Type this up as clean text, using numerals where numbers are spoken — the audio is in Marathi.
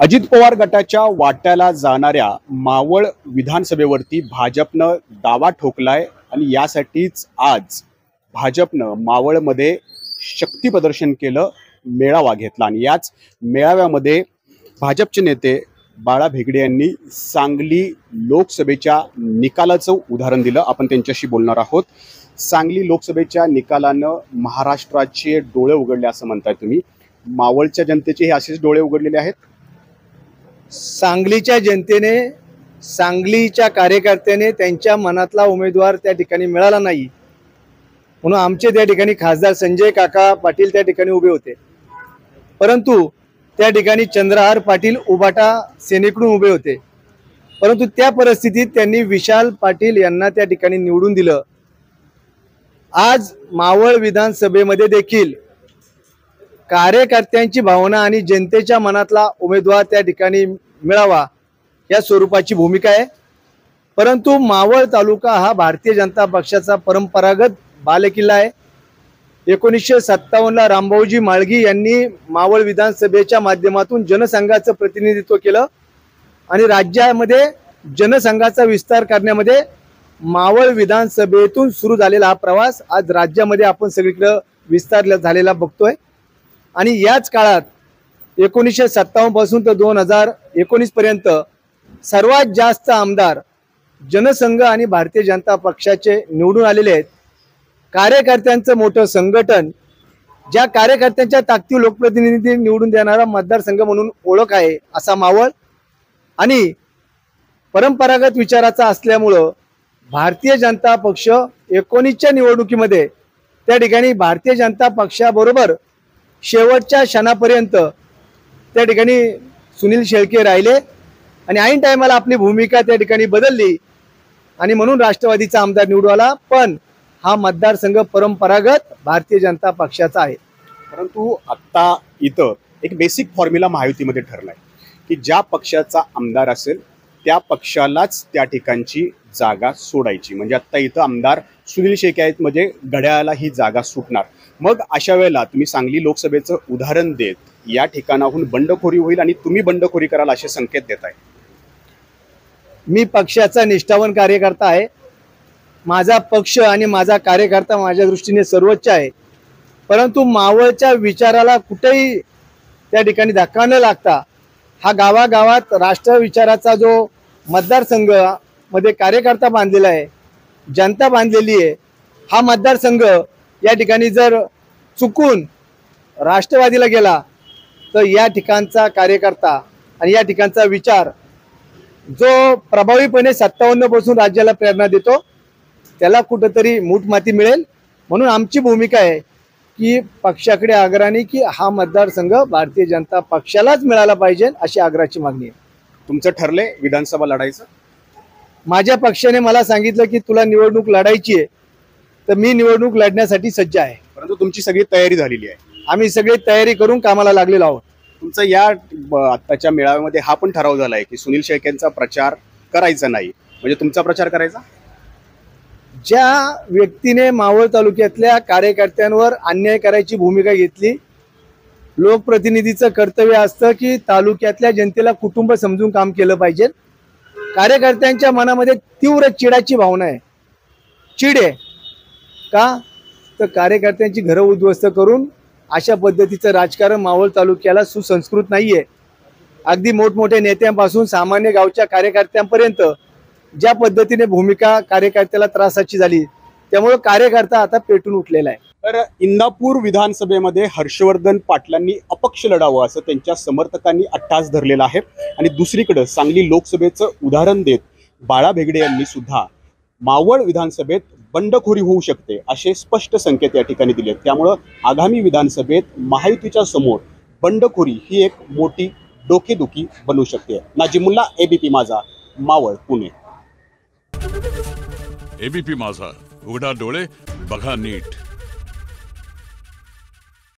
अजित पवार गटाच्या वाट्याला जाणाऱ्या मावळ विधानसभेवरती भाजपनं दावा ठोकलाय आणि यासाठीच आज भाजपनं मावळमध्ये शक्ती प्रदर्शन केलं, मेळावा घेतला आणि याच मेळाव्यामध्ये भाजपचे नेते बाळा भेगडे यांनी सांगली लोकसभेच्या निकालाचं उदाहरण दिलं। आपण त्यांच्याशी बोलणार आहोत। सांगली लोकसभेच्या निकालानं महाराष्ट्राचे डोळे उघडले असं म्हणताय तुम्ही, मावळच्या जनतेचे हे असेच डोळे उघडलेले आहेत? सांगलीच्या जनतेने, सांगलीच्या कार्यकर्त्याने त्यांच्या मनातला उमेदवार त्या ठिकाणी मिळाला नाही, म्हणून आमचे त्या ठिकाणी खासदार संजय काका पाटील त्या ठिकाणी उभे होते। परंतु त्या ठिकाणी चंद्रहार पाटील उबाटा सेनेकडून उभे होते, परंतु त्या परिस्थितीत त्यांनी विशाल पाटील यांना त्या ठिकाणी निवडून दिलं। आज मावळ विधानसभेमध्ये देखील कार्यकर्त्यांची भावना आणि जनतेच्या मनातला उमेदवार त्या ठिकाणी मिळावा या स्वरूपाची भूमिका आहे। परंतु मावळ तालुका हा भारतीय जनता पक्षाचा परंपरागत बालेकिल्ला आहे। 1957 ला रामभाऊजी माळगी यांनी मावळ विधानसभेच्या माध्यमातून जनसंघाचं प्रतिनिधित्व केलं आणि राज्यामध्ये जनसंघाचा विस्तार करण्यामध्ये मावळ विधानसभेतून सुरू झालेला हा प्रवास आज राज्यामध्ये आपण सगळीकडे विस्तार झालेला बघतोय। आणि याच काळात 1957 पासून तर 2019 पर्यंत सर्वात जास्त आमदार जनसंघ आणि भारतीय जनता पक्षाचे निवडून आलेले आहेत। कार्यकर्त्यांचं मोठं संघटन, ज्या कार्यकर्त्यांच्या ताकदीवर लोकप्रतिनिधी निवडून देणारा मतदारसंघ म्हणून ओळख आहे असा मावळ, आणि परंपरागत विचाराचा असल्यामुळं भारतीय जनता पक्ष 19च्या निवडणुकीमध्ये त्या ठिकाणी भारतीय जनता पक्षाबरोबर शेवटच्या क्षणापर्यंत त्या ठिकाणी सुनील शेळके राहिले आणि ऐन टायमाला आपली भूमिका त्या ठिकाणी बदलली आणि म्हणून राष्ट्रवादीचा आमदार निवडून आला। पण हा मतदारसंघ परंपरागत भारतीय जनता पक्षाचा आहे। परंतु आता इथं एक बेसिक फॉर्म्युला महायुतीमध्ये ठरलाय की ज्या पक्षाचा आमदार असेल त्या पक्षालाच त्या ठिकाणची जागा सोडायची। म्हणजे आता इथं आमदार सुनील शेळके आहेत, म्हणजे घड्याळाला ही जागा सुटणार। मग अशा वेळेला तुम्ही सांगली लोकसभेचं उदाहरण देत या ठिकाणाहून बंडखोरी होईल आणि तुम्ही बंडखोरी कराल असे संकेत देताय। मी पक्षाचा निष्ठावान कार्यकर्ता आहे। माझा पक्ष आणि माझा कार्यकर्ता माझ्या दृष्टीने सर्वोच्च आहे। परंतु मावळच्या विचाराला कुठेही त्या ठिकाणी धक्का न लागता हा गावागावात राष्ट्र विचाराचा जो मतदारसंघ मध्ये कार्यकर्ता बांधलेला आहे, जनता बांधलेली आहे, हा मतदारसंघ या ठिकाणी जर चुकून राष्ट्रवादीला गेला तर या ठिकाणचा कार्यकर्ता आणि या ठिकाणचा विचार जो प्रभावीपणे 57 पासून राज्याला प्रेरणा देतो त्याला कुठेतरी मूठमाती मिळेल। म्हणून आमची भूमिका आहे की पक्षाकडे आग्रहाने की हा मतदारसंघ भारतीय जनता पक्षालाच मिळाला पाहिजे अशी आग्रहाची मागणी आहे। तुमचं ठरले विधानसभा लढायचं? माझ्या पक्षाने मला सांगितलं की तुला निवडणूक लढायची आहे तर मी निवडणूक लढण्यासाठी सज्ज आहे। परंतु तुमची सगळी तयारी झालेली आहे? आम्ही सगळी तयारी करून कामाला लागलेलो आहोत। तुमचा या आत्ताच्या मेळाव्यामध्ये हा पण ठराव झाला आहे की सुनील शेळकेंचा प्रचार करायचा नाही, म्हणजे तुमचा प्रचार करायचा? ज्या व्यक्तीने मावळ तालुक्यातल्या कार्यकर्त्यांवर अन्याय करायची भूमिका घेतली, लोकप्रतिनिधीचं कर्तव्य असतं की तालुक्यातल्या जनतेला कुटुंब समजून काम केलं पाहिजे। कार्यकर्त्यांच्या मनामध्ये तीव्र चिडाची भावना आहे। चिड आहे का तर कार्यकर्त्यांची घरं उद्ध्वस्त करून अशा पद्धतीचं राजकारण मावळ तालुक्याला सुसंस्कृत नाहीये। अगदी मोठमोठ्या नेत्यांपासून सामान्य गावच्या कार्यकर्त्यांपर्यंत ज्या पद्धतीने भूमिका कार्यकर्त्याला त्रासाची झाली, त्यामुळे कार्यकर्ता आता पेटून उठलेला आहे। तर इंदापूर विधानसभेमध्ये हर्षवर्धन पाटलांनी अपक्ष लढावं असं त्यांच्या समर्थकांनी अट्टास धरलेला आहे आणि दुसरीकडे सांगली लोकसभेचं उदाहरण देत बाळा भेगडे यांनी सुद्धा मावळ विधानसभेत बंडखोरी होऊ शकते असे स्पष्ट संकेत या ठिकाणी दिलेत। त्यामुळं आगामी विधानसभेत महायुतीच्या समोर बंडखोरी ही एक मोठी डोकेदुखी बनू शकते। नाजिमुल्ला, एबीपी माझा, मावळ, पुणे। एबीपी माझा, उघडा डोळे बघा नीट।